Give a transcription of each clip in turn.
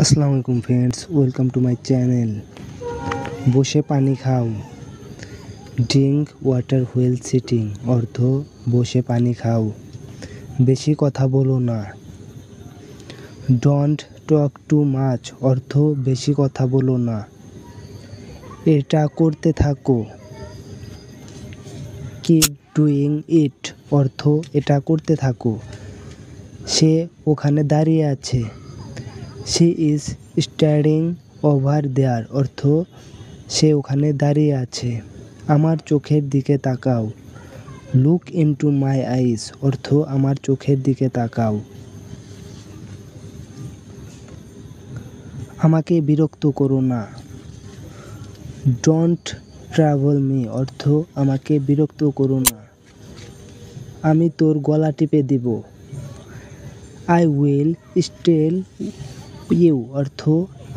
আসসালামু আলাইকুম friends, welcome to my channel. বসে পানি খাও। ড্রিঙ্ক ওয়াটার হুইল সিটিং অর্থ বসে পানি খাও। বেশি কথা বলো না। ডোন্ট টক টু মাচ অর্থ বেশি কথা বলো না। এটা করতে থাকো। কিপ ডুইং ইট অর্থ এটা করতে থাকো। সে ওখানে দাঁড়িয়ে আছে। She is standing over there অর্থ সে ওখানে দাঁড়িয়ে আছে। আমার চোখের দিকে তাকাও। লুক ইনটু মাই আইস অর্থ আমার চোখের দিকে তাকাও। আমাকে বিরক্ত করো না। ডোন্ট ট্রাবল মি অর্থ আমাকে বিরক্ত করো না। আমি তোর গলা টিপে দিব। আই উইল স্টেল ইউ অর্থ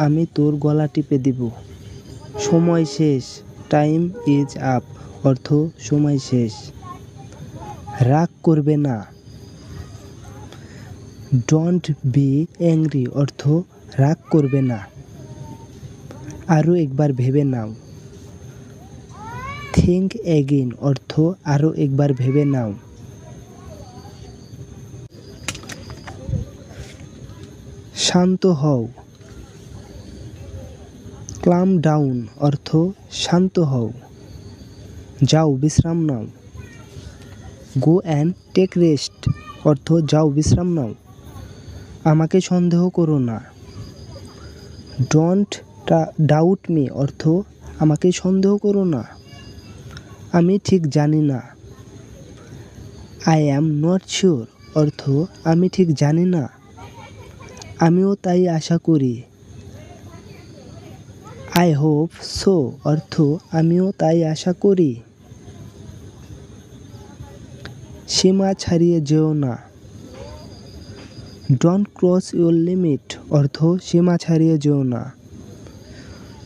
আমি তোর গলা টিপে দিব। সময় শেষ। টাইম ইজ আপ অর্থ সময় শেষ। রাগ করবে না। ডোন্ট বি অ্যাংরি অর্থ রাগ করবে না। আরও একবার ভেবে নাও। থিঙ্ক অ্যাগেইন অর্থ আরও একবার ভেবে নাও। শান্ত হও। ক্লাম ডাউন অর্থ শান্ত হও। যাও বিশ্রাম নাও। গো অ্যান্ড টেক রেস্ট অর্থ যাও বিশ্রাম নাও। আমাকে সন্দেহ করো না। ডোন্ট ডাউট মি অর্থ আমাকে সন্দেহ করো না। আমি ঠিক জানি না। আই অ্যাম নট শিওর অর্থ আমি ঠিক জানি না। আমিও তাই আশা করি। আই হোপ সো অর্থ আমিও তাই আশা করি। সীমা ছাড়িয়ে যেও না। ডোন্ট ক্রস ইউর লিমিট অর্থ সীমা ছাড়িয়ে যেও না।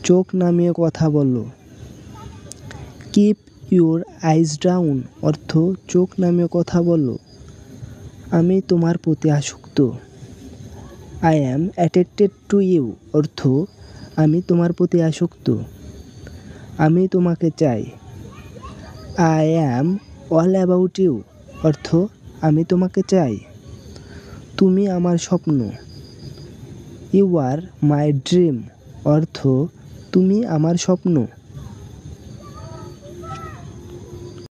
চোখ নামিয়ে কথা বলো। কিপ ইউর আইজ ডাউন অর্থ চোখ নামিয়ে কথা বলো। আমি তোমার প্রতি আসক্ত। I am attracted to you অর্থ আমি তোমার প্রতি আসক্ত। আমি তোমাকে চাই। I am all about you অর্থ আমি তোমাকে চাই। তুমি আমার স্বপ্ন। ইউ আর মাই ড্রিম অর্থ তুমি আমার স্বপ্ন।